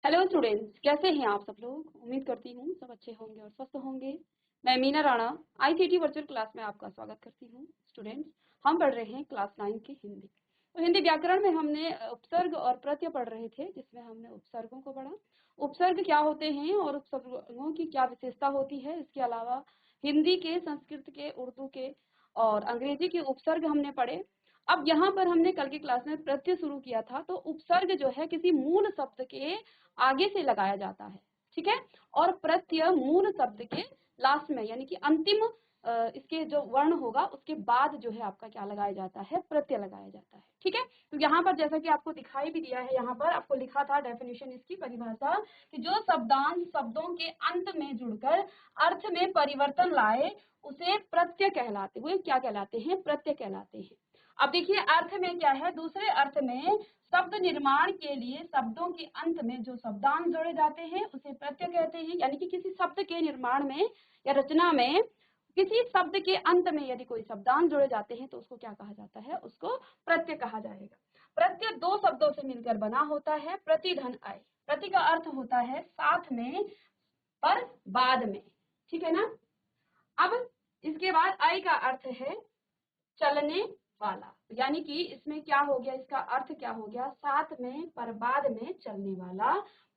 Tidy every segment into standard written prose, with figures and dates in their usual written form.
Hello students, कैसे हैं आप सब लोग। उम्मीद करती हूँ सब अच्छे होंगे और स्वस्थ होंगे। मैं Meena Rana ICT virtual class में आपका स्वागत करती हूँ। स्टूडेंट्स, हम पढ़ रहे हैं क्लास 9 की हिंदी। तो हिंदी व्याकरण में हमने उपसर्ग और प्रत्यय पढ़ रहे थे, जिसमें हमने उपसर्गों को पढ़ा। उपसर्ग क्या होते हैं और उपसर्गों की क्या विशेषता होती है। इसके अलावा हिंदी के, संस्कृत के, उर्दू के और अंग्रेजी के उपसर्ग हमने पढ़े। अब यहाँ पर हमने कल की क्लास में प्रत्यय शुरू किया था। तो उपसर्ग जो है किसी मूल शब्द के आगे से लगाया जाता है, ठीक है। और प्रत्यय मूल शब्द के लास्ट में, यानी कि अंतिम इसके जो वर्ण होगा उसके बाद जो है आपका क्या लगाया जाता है, प्रत्यय लगाया जाता है, ठीक है। तो यहाँ पर जैसा कि आपको दिखाई भी दिया है, यहाँ पर आपको लिखा था डेफिनेशन, इसकी परिभाषा, कि जो शब्दांश शब्दों के अंत में जुड़कर अर्थ में परिवर्तन लाए उसे प्रत्यय कहलाते हुए क्या कहलाते हैं, प्रत्यय कहलाते हैं। अब देखिए अर्थ में क्या है, दूसरे अर्थ में शब्द निर्माण के लिए शब्दों के अंत में जो शब्दांश जोड़े जाते हैं उसे प्रत्यय कहते हैं। यानी कि किसी शब्द के निर्माण में या रचना में किसी शब्द के अंत में यदि कोई शब्दांश जोड़े जाते हैं तो उसको क्या कहा जाता है, उसको प्रत्यय कहा जाएगा। प्रत्यय दो शब्दों से मिलकर बना होता है, प्रति धन अय। प्रति का अर्थ होता है साथ में, पर बाद में, ठीक है ना। अब इसके बाद अय का अर्थ है चलने वाला, यानी कि इसमें क्या हो गया, इसका अर्थ क्या हो गया, साथ में पर बाद में चलने वाला।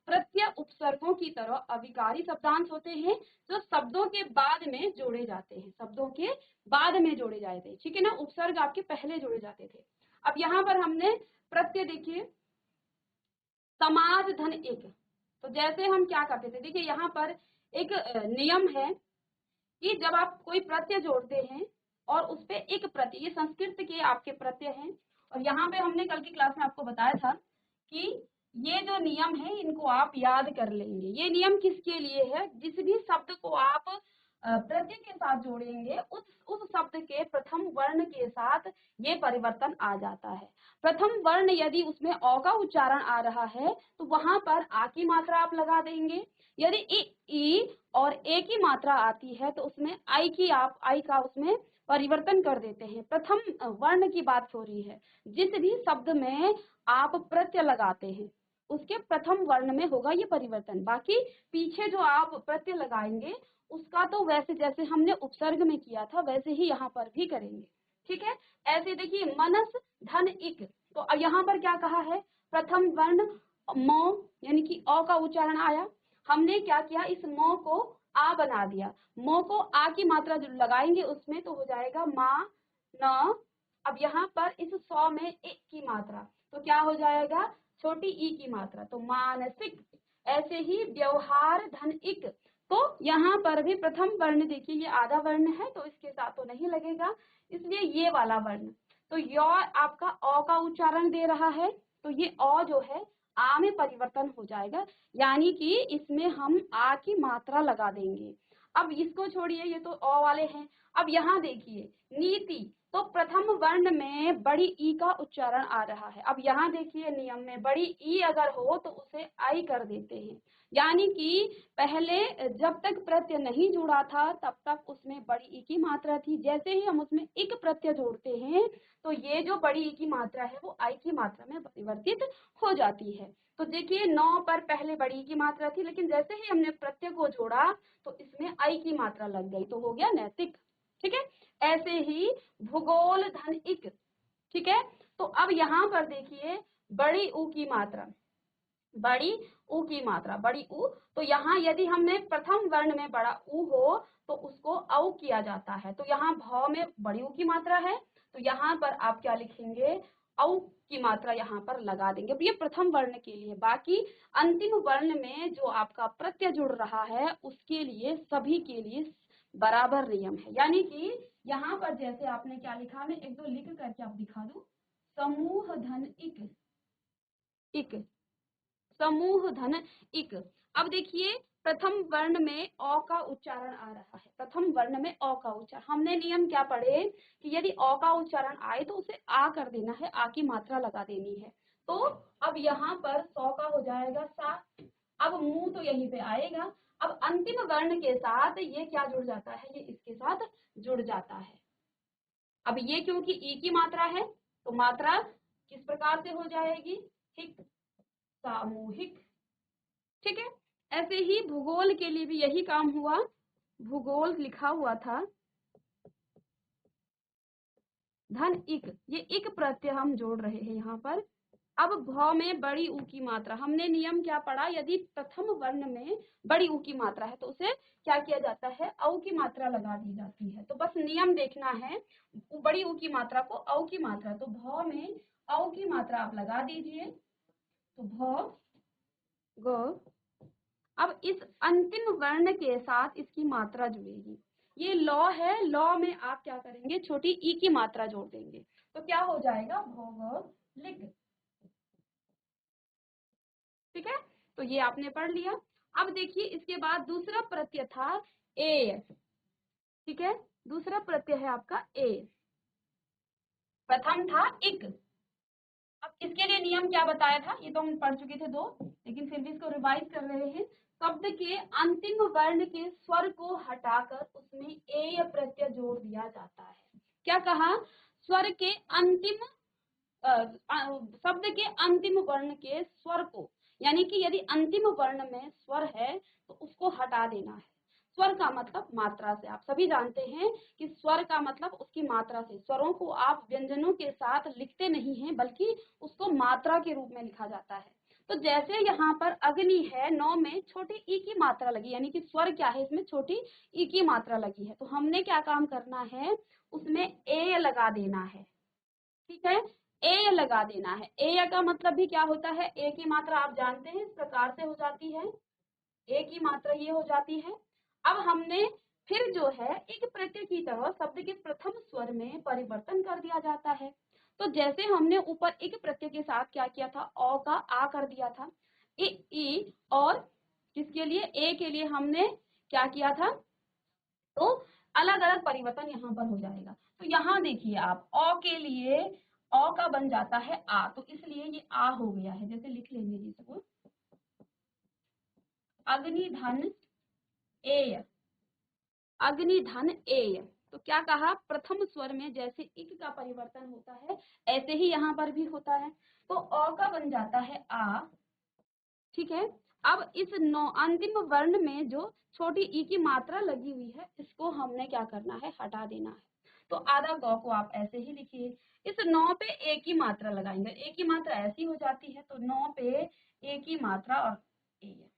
प्रत्यय उपसर्गों की तरह अविकारी शब्दांश होते हैं जो शब्दों के बाद में जोड़े जाते हैं, शब्दों के बाद में जोड़े जाते हैं, ठीक है ना। उपसर्ग आपके पहले जोड़े जाते थे। अब यहाँ पर हमने प्रत्यय देखिए, समाज धन एक। तो जैसे हम क्या करते थे, देखिए यहाँ पर एक नियम है कि जब आप कोई प्रत्यय जोड़ते हैं और उस पे एक प्रत्यय, ये संस्कृत के आपके प्रत्यय हैं। और यहाँ पे हमने कल की क्लास में आपको बताया था कि ये जो नियम है इनको आप याद कर लेंगे। ये नियम किसके लिए है, जिस भी शब्द को आप प्रत्यय के साथ जोड़ेंगे उस शब्द के प्रथम वर्ण के साथ ये परिवर्तन आ जाता है। प्रथम वर्ण यदि उसमें अ का उच्चारण आ रहा है तो वहां पर आ की मात्रा आप लगा देंगे। यदि ई और ए की मात्रा आती है तो उसमें आई का उसमें परिवर्तन कर देते हैं। प्रथम वर्ण की बात हो रही है। जिस भी शब्द में आप प्रत्यय लगाते हैं उसके प्रथम वर्ण में होगा ये परिवर्तन। बाकी पीछे जो आप प्रत्यय लगाएंगे उसका तो वैसे जैसे हमने उपसर्ग में किया था वैसे ही यहाँ पर भी करेंगे, ठीक है। ऐसे देखिए मनस धन इक। तो यहाँ पर क्या कहा है, प्रथम वर्ण म, यानी कि अ का उच्चारण आया। हमने क्या किया, इस म को आ बना दिया। म को आ की मात्रा जो लगाएंगे उसमें तो हो जाएगा मा न। अब यहाँ पर इस सौ में एक की मात्रा तो क्या हो जाएगा, छोटी ई की मात्रा, तो मानसिक। ऐसे ही व्यवहार धन इक। तो यहाँ पर भी प्रथम वर्ण देखिए ये आधा वर्ण है तो इसके साथ तो नहीं लगेगा, इसलिए ये वाला वर्ण। तो य आपका अ का उच्चारण दे रहा है तो ये अ जो है आ में परिवर्तन हो जाएगा, यानी कि इसमें हम आ की मात्रा लगा देंगे। अब इसको छोड़िए, ये तो अ वाले हैं। अब यहाँ देखिए नीति, तो प्रथम वर्ण में बड़ी ई का उच्चारण आ रहा है। अब यहाँ देखिए नियम में बड़ी ई अगर हो तो उसे आई कर देते हैं, यानी कि पहले जब तक प्रत्यय नहीं जुड़ा था तब तक उसमें बड़ी ई की मात्रा थी। जैसे ही हम उसमें इक प्रत्यय जोड़ते हैं तो ये जो बड़ी ई की मात्रा है वो आई की मात्रा में परिवर्तित हो जाती है। तो देखिए नौ पर पहले बड़ी की मात्रा थी, लेकिन जैसे ही हमने प्रत्यय को जोड़ा तो इसमें आई की मात्रा लग गई तो हो गया नैतिक, ठीक है। ऐसे ही भूगोल धन इक, ठीक है। तो अब यहाँ पर देखिए बड़ी ऊ की मात्रा, बड़ी ऊ की मात्रा, बड़ी ऊ। तो यहाँ यदि हमने प्रथम वर्ण में बड़ा ऊ हो तो उसको औ किया जाता है। तो यहाँ भ में बड़ी ऊ की मात्रा है तो यहाँ पर आप क्या लिखेंगे, औ की मात्रा यहाँ पर लगा देंगे। ये प्रथम वर्ण के लिए। बाकी अंतिम वर्ण में जो आपका प्रत्यय जुड़ रहा है उसके लिए सभी के लिए बराबर नियम है। यानी कि यहाँ पर जैसे आपने क्या लिखा, मैं एक दो लिख करके आप दिखा दूं, समूह धन इक, इक, समूह धन इक। अब देखिए प्रथम वर्ण में अ का उच्चारण आ रहा है, प्रथम वर्ण में अ का उच्चारण। हमने नियम क्या पढ़े कि यदि अ का उच्चारण आए तो उसे आ कर देना है, आ की मात्रा लगा देनी है। तो अब यहाँ पर सौ का हो जाएगा सा। अब मुंह तो यहीं पे आएगा। अब अंतिम वर्ण के साथ ये क्या जुड़ जाता है, ये इसके साथ जुड़ जाता है। अब ये क्योंकि ई की मात्रा है तो मात्रा किस प्रकार से हो जाएगी, हिक, सामूहिक, ठीक है। ऐसे ही भूगोल के लिए भी यही काम हुआ, भूगोल लिखा हुआ था धन इक, ये इक प्रत्यय हम जोड़ रहे हैं यहाँ पर। अब भ में बड़ी ऊ की मात्रा, हमने नियम क्या पढ़ा, यदि प्रथम वर्ण में बड़ी ऊ की मात्रा है तो उसे क्या किया जाता है, औ की मात्रा लगा दी जाती है। तो बस नियम देखना है, बड़ी ऊ की मात्रा को औ की मात्रा, तो भ में औ की मात्रा आप लगा दीजिए, तो भ ग। अब इस अंतिम वर्ण के साथ इसकी मात्रा जुड़ेगी, ये लॉ है, लॉ में आप क्या करेंगे, छोटी ई की मात्रा जोड़ देंगे, तो क्या हो जाएगा, भौगोलिक। ठीक है, तो ये आपने पढ़ लिया। अब देखिए इसके बाद दूसरा प्रत्यय था ए। ठीक है, दूसरा प्रत्यय है आपका ए, प्रथम था इक। अब इसके लिए नियम क्या बताया था, ये तो हम पढ़ चुके थे दो, लेकिन फिर भी इसको रिवाइज कर रहे हैं। शब्द के अंतिम वर्ण के स्वर को हटाकर उसमें ए प्रत्यय जोड़ दिया जाता है। क्या कहा, स्वर के अंतिम शब्द के अंतिम वर्ण के स्वर को, यानी कि यदि अंतिम वर्ण में स्वर है तो उसको हटा देना है। स्वर का मतलब मात्रा से, आप सभी जानते हैं कि स्वर का मतलब उसकी मात्रा से, स्वरों को आप व्यंजनों के साथ लिखते नहीं हैं बल्कि उसको मात्रा के रूप में लिखा जाता है। तो जैसे यहाँ पर अग्नि है, 9 में छोटी ई की मात्रा लगी, यानी कि स्वर क्या है, इसमें छोटी ई की मात्रा लगी है, तो हमने क्या काम करना है, उसमें ए लगा देना है। ठीक है, ए लगा देना है। ए का मतलब भी क्या होता है, ए की मात्रा आप जानते हैं इस प्रकार से हो जाती है, ए की मात्रा ये हो जाती है। अब हमने फिर जो है एक प्रत्यय की तरह शब्द के प्रथम स्वर में परिवर्तन कर दिया जाता है। तो जैसे हमने ऊपर एक प्रत्यय के साथ क्या किया था, औ का आ कर दिया था, ई, और किसके लिए, ए के लिए हमने क्या किया था, तो अलग अलग परिवर्तन यहाँ पर हो जाएगा। तो यहाँ देखिए आप, औ के लिए औ का बन जाता है आ, तो इसलिए ये आ हो गया है, जैसे लिख लेंगे जिसको, अग्निधन एय, अग्निधन एय। तो क्या कहा, प्रथम स्वर में जैसे इक का परिवर्तन होता है ऐसे ही यहाँ पर भी होता है, तो अ का बन जाता है आ। ठीक है, अब इस अंतिम वर्ण में जो छोटी ई की मात्रा लगी हुई है इसको हमने क्या करना है, हटा देना है। तो आधा गौ को आप ऐसे ही लिखिए, इस 9 पे ए की मात्रा लगाएंगे, ए की मात्रा ऐसी हो जाती है, तो 9 पे ए की मात्रा और ए,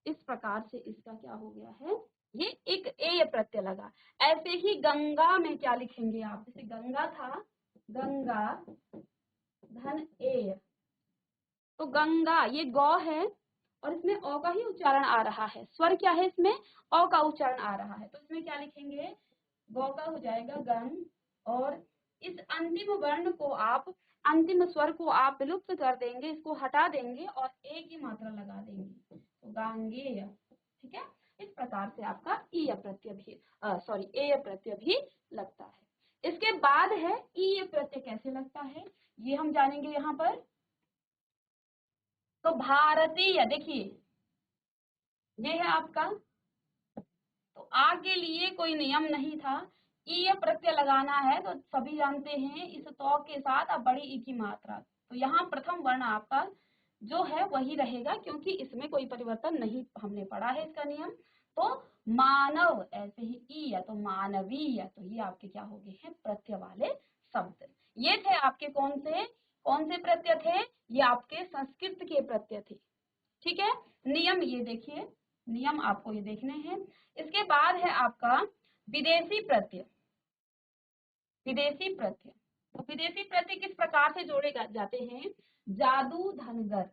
इस प्रकार से इसका क्या हो गया है, ये एक ए प्रत्यय लगा। ऐसे ही गंगा में क्या लिखेंगे आप, जैसे गंगा था, गंगा धन ए, तो गंगा ये गौ है और इसमें अ का ही उच्चारण आ रहा है, स्वर क्या है इसमें, अ का उच्चारण आ रहा है, तो इसमें क्या लिखेंगे, गौ का हो जाएगा गंग, और इस अंतिम वर्ण को आप, अंतिम स्वर को आप विलुप्त कर देंगे, इसको हटा देंगे और ए की मात्रा लगा देंगे, तो गांगेय। ठीक है, इस प्रकार से आपका ई प्रत्यय भी सॉरी ए प्रत्यय भी लगता है। इसके बाद है ई प्रत्यय कैसे लगता है, ये हम जानेंगे यहाँ पर। तो भारतीय, देखिए ये है आपका, तो आ के लिए कोई नियम नहीं था, ई प्रत्यय लगाना है तो सभी जानते हैं इस तो के साथ अब बड़ी ई की मात्रा, तो यहाँ प्रथम वर्ण आपका जो है वही रहेगा क्योंकि इसमें कोई परिवर्तन नहीं, हमने पढ़ा है इसका नियम। तो मानव, ऐसे ही ई है तो मानवीय, तो ये आपके क्या हो गए हैं, प्रत्यय वाले शब्द। ये थे आपके कौन से प्रत्यय थे, ये आपके संस्कृत के प्रत्यय थे। ठीक है, नियम ये देखिए, नियम आपको ये देखने हैं। इसके बाद है आपका विदेशी प्रत्यय, विदेशी प्रत्यय। तो विदेशी प्रत्यय किस प्रकार से जोड़े जाते हैं, जादू धन गर,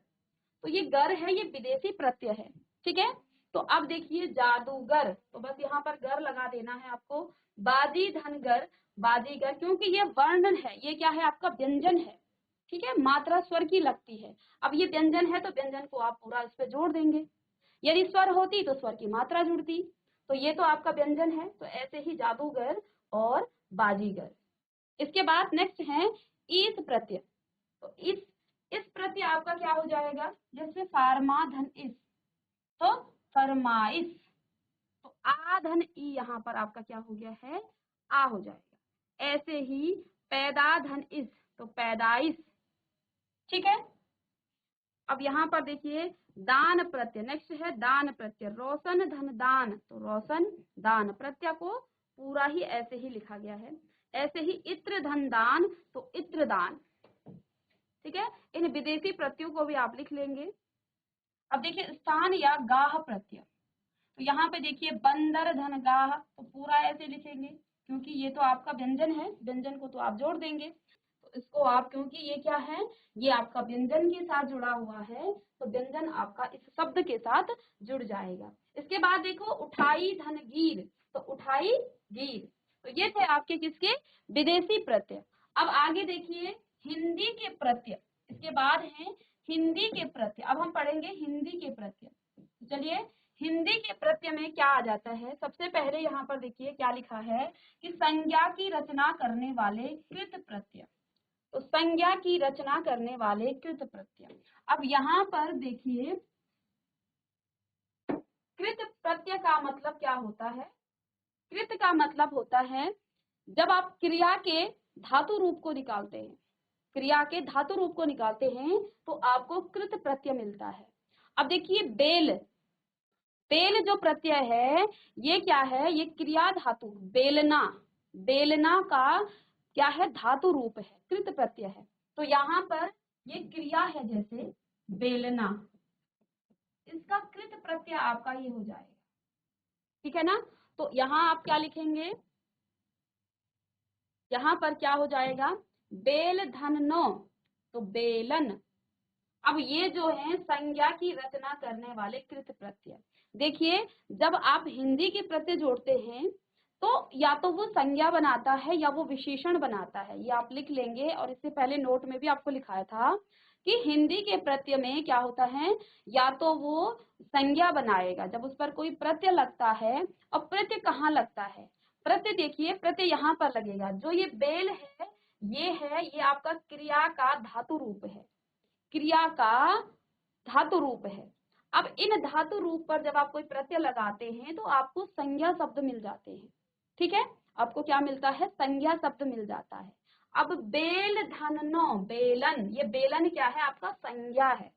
तो ये गर है, ये विदेशी प्रत्यय है। ठीक है, तो अब देखिए जादूगर, तो बस यहाँ पर गर लगा देना है आपको, बाजी धनगर, बाजीगर, क्योंकि ये वर्णन है, ये क्या है आपका व्यंजन है। ठीक है, मात्रा स्वर की लगती है, अब ये व्यंजन है तो व्यंजन को आप पूरा इस पे जोड़ देंगे, यदि स्वर होती तो स्वर की मात्रा जुड़ती, तो ये तो आपका व्यंजन है, तो ऐसे ही जादूगर और बाजीगर। इसके बाद नेक्स्ट है ईस प्रत्यय, तो इस प्रत्यय आपका क्या हो जाएगा, जैसे फार्मा धन इस, तो फरमाइश, तो आ धन ई यहाँ पर आपका क्या हो गया है, आ हो जाएगा। ऐसे ही पैदा धन इस, तो पैदाइश। ठीक है, अब यहाँ पर देखिए दान प्रत्यय, नेक्स्ट है दान प्रत्यय, रोशन धन दान, तो रोशन दान, प्रत्यय को पूरा ही ऐसे ही लिखा गया है। ऐसे ही इत्र धन दान, तो इत्र दान, ठीक है। इन विदेशी प्रत्ययों को भी आप लिख लेंगे। अब देखिए स्थान या गाह प्रत्यय, तो यहाँ पे देखिए बंदर धन गाह, तो पूरा ऐसे लिखेंगे क्योंकि ये तो आपका व्यंजन है, व्यंजन को तो आप जोड़ देंगे, तो इसको आप, क्योंकि ये क्या है, ये आपका व्यंजन के साथ जुड़ा हुआ है, तो व्यंजन आपका इस शब्द के साथ जुड़ जाएगा। इसके बाद देखो उठाई धन गीर, तो उठाई गीर, तो ये थे आपके किसके, विदेशी प्रत्यय। अब आगे देखिए हिंदी के प्रत्यय, इसके बाद है हिंदी के प्रत्यय। अब हम पढ़ेंगे हिंदी के प्रत्यय। चलिए हिंदी के प्रत्यय में क्या आ जाता है, सबसे पहले यहाँ पर देखिए क्या लिखा है कि संज्ञा की रचना करने वाले कृत प्रत्यय, तो संज्ञा की रचना करने वाले कृत प्रत्यय। अब यहाँ पर देखिए कृत प्रत्यय का मतलब क्या होता है, कृत का मतलब होता है जब आप क्रिया के धातु रूप को निकालते हैं, क्रिया के धातु रूप को निकालते हैं तो आपको कृत प्रत्यय मिलता है। अब देखिए बेल, बेल जो प्रत्यय है ये क्या है, ये क्रिया धातु, बेलना, बेलना का क्या है, धातु रूप है, कृत प्रत्यय है। तो यहाँ पर ये क्रिया है जैसे बेलना, इसका कृत प्रत्यय आपका ये हो जाएगा, ठीक है ना। तो यहाँ आप क्या लिखेंगे, यहाँ पर क्या हो जाएगा, बेल धन नो, तो बेलन। अब ये जो है संज्ञा की रचना करने वाले कृत प्रत्यय। देखिए जब आप हिंदी के प्रत्यय जोड़ते हैं तो या तो वो संज्ञा बनाता है या वो विशेषण बनाता है, ये आप लिख लेंगे। और इससे पहले नोट में भी आपको लिखाया था कि हिंदी के प्रत्यय में क्या होता है, या तो वो संज्ञा बनाएगा जब उस पर कोई प्रत्यय लगता है। और प्रत्यय कहाँ लगता है, प्रत्यय देखिए प्रत्यय यहाँ पर लगेगा, जो ये बेल है ये आपका क्रिया का धातु रूप है, क्रिया का धातु रूप है। अब इन धातु रूप पर जब आप कोई प्रत्यय लगाते हैं तो आपको संज्ञा शब्द मिल जाते हैं, ठीक है, आपको क्या मिलता है, संज्ञा शब्द मिल जाता है। अब बेल धननो, बेलन, ये बेलन क्या है, आपका संज्ञा है।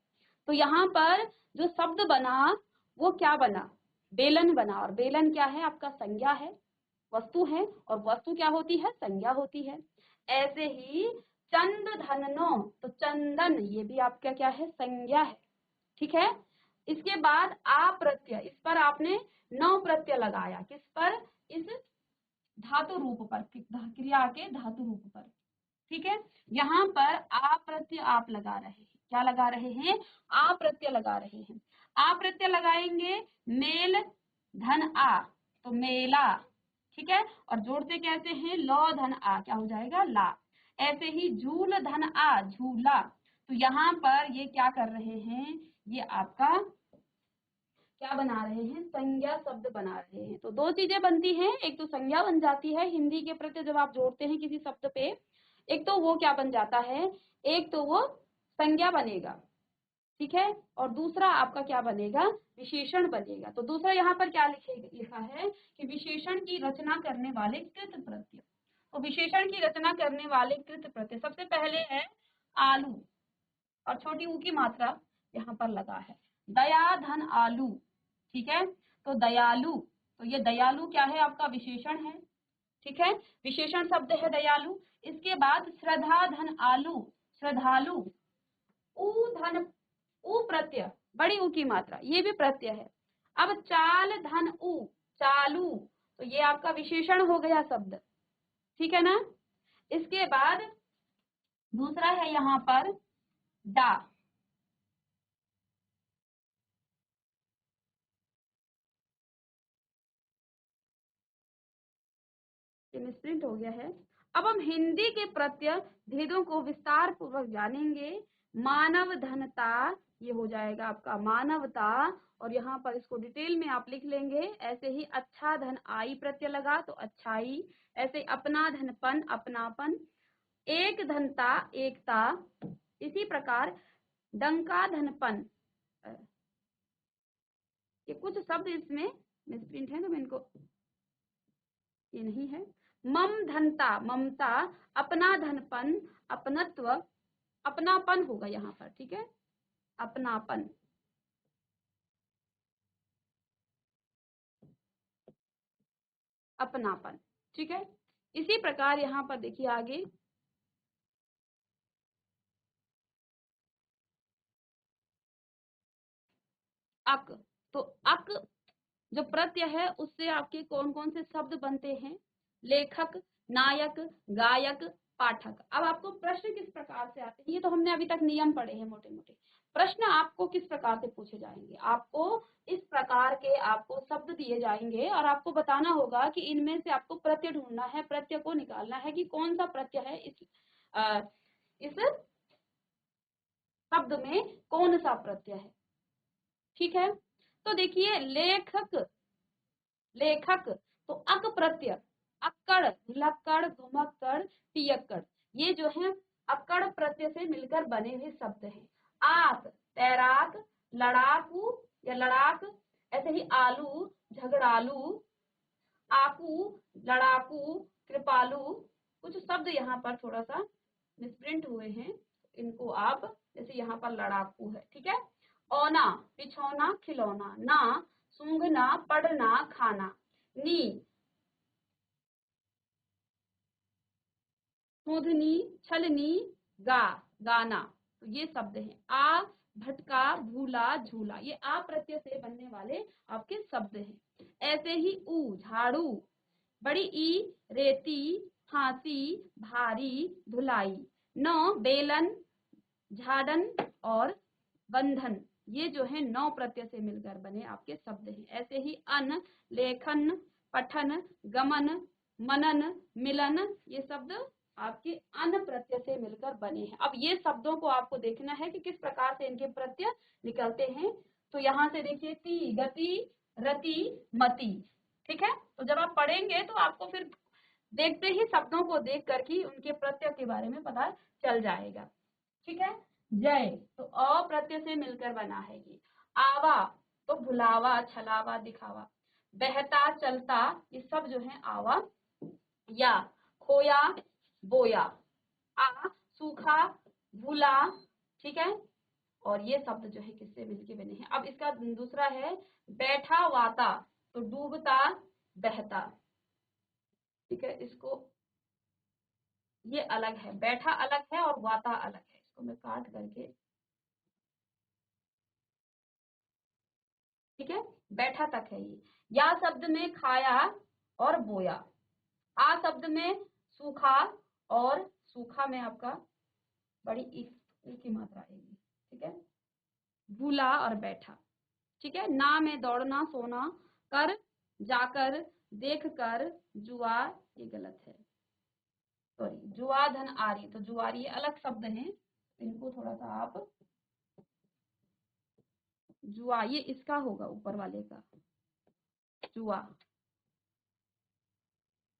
तो यहाँ पर जो शब्द बना वो क्या बना, बेलन बना, और बेलन क्या है, आपका संज्ञा है, वस्तु है, और वस्तु क्या होती है, संज्ञा होती है। ऐसे ही चंद धननो, तो चंदन, ये भी आपका क्या है, संज्ञा है, ठीक है। इसके बाद आ प्रत्यय, इस पर आपने नौ प्रत्यय लगाया, किस पर, इस धातु रूप पर, क्रिया के धातु रूप पर, ठीक है। यहाँ पर आ प्रत्यय आप लगा रहे हैं, क्या लगा रहे हैं, आ प्रत्यय लगा रहे हैं। आ प्रत्यय लगाएंगे मेल धन आ, तो मेला, ठीक है। और जोड़ते कैसे हैं, लौ धन आ, क्या हो जाएगा, ला। ऐसे ही झूल धन आ, झूला। तो यहाँ पर ये क्या कर रहे हैं, ये आपका क्या बना रहे हैं, संज्ञा शब्द बना रहे हैं। तो दो चीजें बनती हैं, एक तो संज्ञा बन जाती है हिंदी के प्रत्यय जब आप जोड़ते हैं किसी शब्द पे, एक तो वो क्या बन जाता है, एक तो वो संज्ञा बनेगा, ठीक है, और दूसरा आपका क्या बनेगा, विशेषण बनेगा। तो दूसरा यहाँ पर क्या लिखा है कि विशेषण की रचना करने वाले कृत प्रत्यय। तो विशेषण की रचना करने वाले कृत प्रत्यय सबसे पहले है आलू, और छोटी ऊ की मात्रा यहाँ पर लगा है, दया धन आलू, ठीक है। तो दयालु, तो ये दयालु क्या है, आपका विशेषण है, ठीक है, विशेषण शब्द है दयालु। इसके बाद श्रद्धा धन आलू, श्रद्धालु। ऊ धन, ऊ प्रत्यय, बड़ी ऊ की मात्रा, ये भी प्रत्यय है। अब चाल धन ऊ, चालू, तो ये आपका विशेषण हो गया शब्द, ठीक है ना। इसके बाद दूसरा है यहाँ पर डा, मिसप्रिंट हो गया है। अब हम हिंदी के प्रत्यय भेदों को विस्तार पूर्वक जानेंगे। मानव धनता, ये हो जाएगा आपका मानवता, और यहाँ पर इसको डिटेल में आप लिख लेंगे। ऐसे ही अच्छा धन आई प्रत्यय लगा तो अच्छाई, ऐसे अपना धनपन, अपनापन, एक धनता, एकता। इसी प्रकार डंका धनपन, ये कुछ शब्द इसमें मिसप्रिंट है तो मैं इनको, ये नहीं है। मम धनता, ममता, अपना धनपन, अपनत्व, अपनापन होगा यहाँ पर, ठीक है। अपनापन, अपनापन। ठीक है, इसी प्रकार यहाँ पर देखिए आगे, अक। तो अक जो प्रत्यय है उससे आपके कौन कौन से शब्द बनते हैं? लेखक, नायक, गायक, पाठक। अब आपको प्रश्न किस प्रकार से आते हैं, ये तो हमने अभी तक नियम पढ़े हैं मोटे मोटे। प्रश्न आपको किस प्रकार से पूछे जाएंगे? आपको इस प्रकार के आपको शब्द दिए जाएंगे और आपको बताना होगा कि इनमें से आपको प्रत्यय ढूंढना है, प्रत्यय को निकालना है कि कौन सा प्रत्यय है इस शब्द में कौन सा प्रत्यय है। ठीक है, तो देखिए लेखक, लेखक, तो अक प्रत्यय, अक्कड़, लक्कड़, घुमक्कड़, पियक्कड़, ये जो है अक्कड़ प्रत्यय से मिलकर बने हुए शब्द हैं। आक, तैराक, लड़ाकू या लड़ाक, ऐसे ही आलू, झगड़ालू, आकू, लड़ाकू, कृपालू। कुछ शब्द यहाँ पर थोड़ा सा मिसप्रिंट हुए हैं, इनको आप, जैसे यहाँ पर लड़ाकू है, ठीक है। औना, बिछौना, खिलौना। ना, सूंघना, पढ़ना, खाना। नी, सूंधनी, छलनी, गा, गाना। तो ये शब्द हैं। आ, भटका, भूला, झूला, ये आ प्रत्यय से बनने वाले आपके शब्द हैं। ऐसे ही ऊ, झाड़ू, बड़ी ई, रेती, फांसी, भारी, धुलाई। नौ, बेलन, झाड़न और बंधन, ये जो है 9 प्रत्यय से मिलकर बने आपके शब्द हैं। ऐसे ही अन, लेखन, पठन, गमन, मनन, मिलन, ये शब्द आपके अन प्रत्यय से मिलकर बने हैं। अब ये शब्दों को आपको देखना है कि किस प्रकार से इनके प्रत्यय निकलते हैं। तो यहाँ से देखिए, ती, गति, रति, मति। ठीक है, तो जब आप पढ़ेंगे तो आपको फिर देखते ही शब्दों को देख कर के उनके प्रत्यय के बारे में पता चल जाएगा। ठीक है, जय, तो अ प्रत्यय से मिलकर बना है ये। आवा, तो भुलावा, छलावा, दिखावा। बहता, चलता, ये सब जो है आवा। या, खोया, बोया। आ, सूखा, भूला। ठीक है, और ये शब्द जो है किससे मिलके बने हैं? अब इसका दूसरा है बैठा, वाता, तो डूबता, बहता। ठीक है, इसको, ये अलग है, बैठा अलग है और वाता अलग है, इसको मैं काट करके, ठीक है, बैठा तक है ये। या शब्द में खाया और बोया। आ शब्द में सूखा और सूखा में आपका बड़ी ई की मात्रा आएगी। ठीक है, भूला और बैठा। ठीक है, ना में दौड़ना, सोना, कर, जाकर, देख कर, जुआ, ये गलत है, सॉरी, जुआ, धन, आरी, तो जुआरी ये अलग शब्द हैं, इनको थोड़ा सा आप, जुआ ये इसका होगा ऊपर वाले का, जुआ,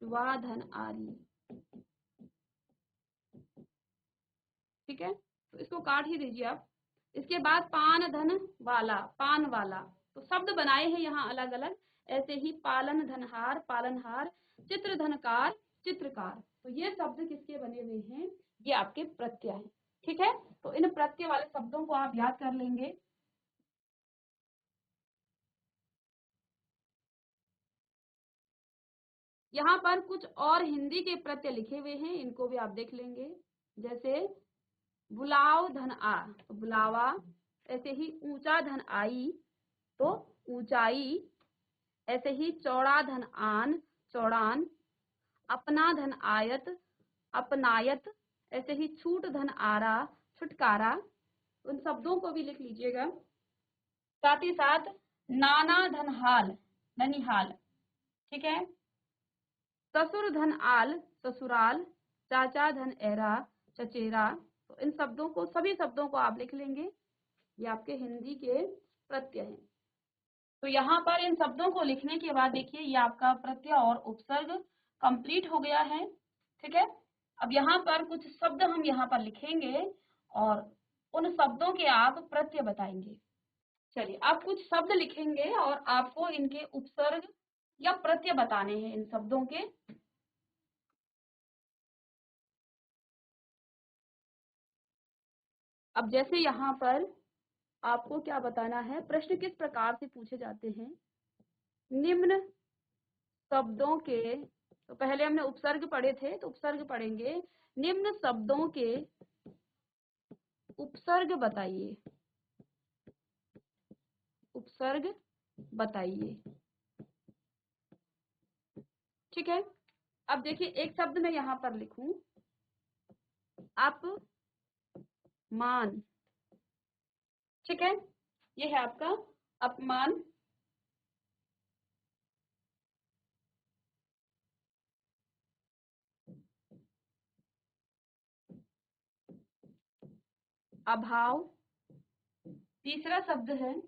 जुआ, धन, आरी। ठीक है, तो इसको काट ही दीजिए आप। इसके बाद पान, धन, वाला, पान वाला, तो शब्द बनाए हैं यहाँ अलग अलग। ऐसे ही पालन, धनहार, पालनहार, चित्र, धनकार, चित्रकार, तो ये शब्द किसके बने हुए हैं? ये आपके प्रत्यय हैं। ठीक है, तो इन प्रत्यय वाले शब्दों को आप याद कर लेंगे। यहाँ पर कुछ और हिंदी के प्रत्यय लिखे हुए हैं, इनको भी आप देख लेंगे। जैसे बुलाव, धन, आ, तो बुलावा। ऐसे ही ऊंचा, धन, आई, तो ऊंचाई। ऐसे ही चौड़ा, धन, आन, चौड़ान। अपना, धन, आयत, अपनायत। ऐसे ही छूट, धन, आरा, छुटकारा। उन शब्दों को भी लिख लीजिएगा। साथ ही साथ नाना, धन, हाल, ननिहाल। ठीक है, ससुर, धन, आल, ससुराल। चाचा, धन, एरा, चचेरा। तो इन शब्दों को, सभी शब्दों को आप लिख लेंगे, ये आपके हिंदी के प्रत्यय हैं। तो यहाँ पर इन शब्दों को लिखने के बाद देखिए ये आपका प्रत्यय और उपसर्ग कंप्लीट हो गया है। ठीक है, अब यहाँ पर कुछ शब्द हम यहाँ पर लिखेंगे और उन शब्दों के आप प्रत्यय बताएंगे। चलिए, आप कुछ शब्द लिखेंगे और आपको इनके उपसर्ग या प्रत्यय बताने हैं इन शब्दों के। अब जैसे यहाँ पर आपको क्या बताना है, प्रश्न किस प्रकार से पूछे जाते हैं। निम्न शब्दों के, तो पहले हमने उपसर्ग पढ़े थे तो उपसर्ग पढ़ेंगे। निम्न शब्दों के उपसर्ग बताइए, उपसर्ग बताइए। ठीक है, अब देखिए एक शब्द मैं यहाँ पर लिखूं, अपमान। ठीक है, ये है आपका अपमान। अभाव तीसरा शब्द है।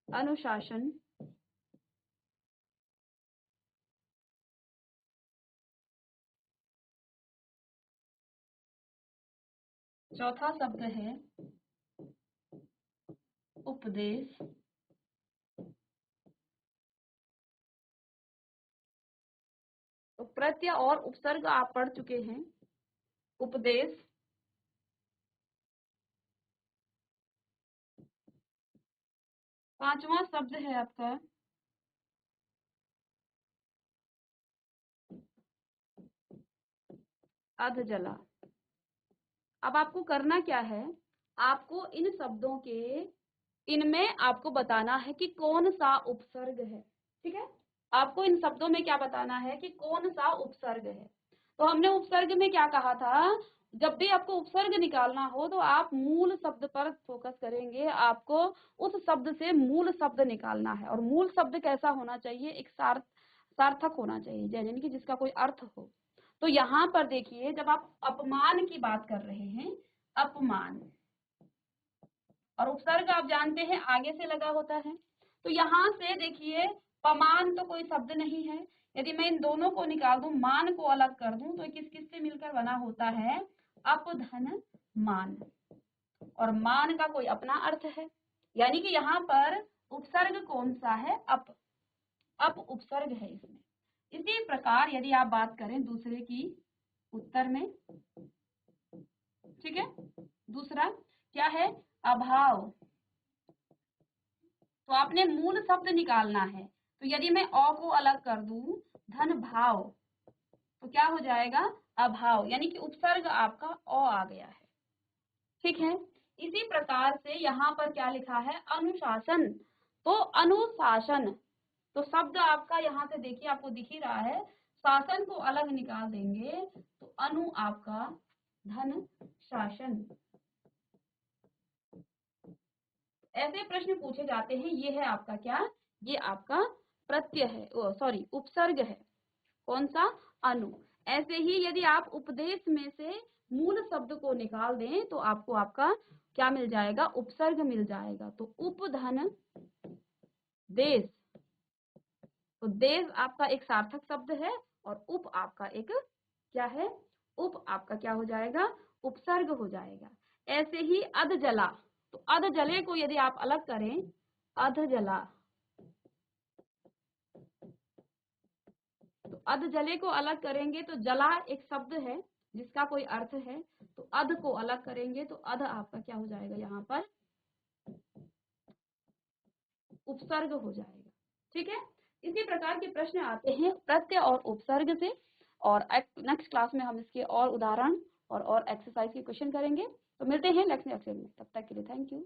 अनुशासन चौथा शब्द है उपदेश। तो प्रत्यय और उपसर्ग आप पढ़ चुके हैं। उपदेश, पांचवा शब्द है आपका अधजला। अब आपको करना क्या है, आपको इन शब्दों के, इनमें आपको बताना है कि कौन सा उपसर्ग है। ठीक है, आपको इन शब्दों में क्या बताना है कि कौन सा उपसर्ग है। तो हमने उपसर्ग में क्या कहा था, जब भी आपको उपसर्ग निकालना हो तो आप मूल शब्द पर फोकस करेंगे। आपको उस शब्द से मूल शब्द निकालना है, और मूल शब्द कैसा होना चाहिए, एक सार्थक होना चाहिए, यानी कि जिसका कोई अर्थ हो। तो यहाँ पर देखिए, जब आप अपमान की बात कर रहे हैं, अपमान, और उपसर्ग आप जानते हैं आगे से लगा होता है। तो यहाँ से देखिए, पमान तो कोई शब्द नहीं है। यदि मैं इन दोनों को निकाल दूं, मान को अलग कर दूं, तो किस किस से मिलकर बना होता है, अपधन मान। और मान का कोई अपना अर्थ है, यानी कि यहाँ पर उपसर्ग कौन सा है, अप उपसर्ग है इसमें। इसी प्रकार यदि आप बात करें दूसरे की उत्तर में, ठीक है, दूसरा क्या है, अभाव। तो आपने मूल शब्द निकालना है। तो यदि मैं अ को अलग कर दूं, धन भाव, तो क्या हो जाएगा, अभाव, यानी कि उपसर्ग आपका अ आ गया है। ठीक है, इसी प्रकार से यहाँ पर क्या लिखा है, अनुशासन। तो अनुशासन, तो शब्द आपका यहाँ से देखिए आपको दिख ही रहा है, शासन को अलग निकाल देंगे तो अनु आपका धन शासन। ऐसे प्रश्न पूछे जाते हैं। ये है आपका क्या, ये आपका प्रत्यय है, सॉरी उपसर्ग है। कौन सा, अनु। ऐसे ही यदि आप उपदेश में से मूल शब्द को निकाल दें तो आपको आपका क्या मिल जाएगा, उपसर्ग मिल जाएगा। तो उपधन देश, तो देश आपका एक सार्थक शब्द है, और उप आपका एक क्या है, उप आपका क्या हो जाएगा, उपसर्ग हो जाएगा। ऐसे ही अधजला, तो अधजले को यदि आप अलग करें, अधजला, तो अधजले को अलग करेंगे तो जला एक शब्द है जिसका कोई अर्थ है, तो अध को अलग करेंगे तो अध आपका क्या हो जाएगा, यहाँ पर उपसर्ग हो जाएगा। ठीक है, इसी प्रकार के प्रश्न आते हैं प्रत्यय और उपसर्ग से। और नेक्स्ट क्लास में हम इसके और उदाहरण और एक्सरसाइज के क्वेश्चन करेंगे। तो मिलते हैं नेक्स्ट लेक्चर में, तब तक के लिए थैंक यू।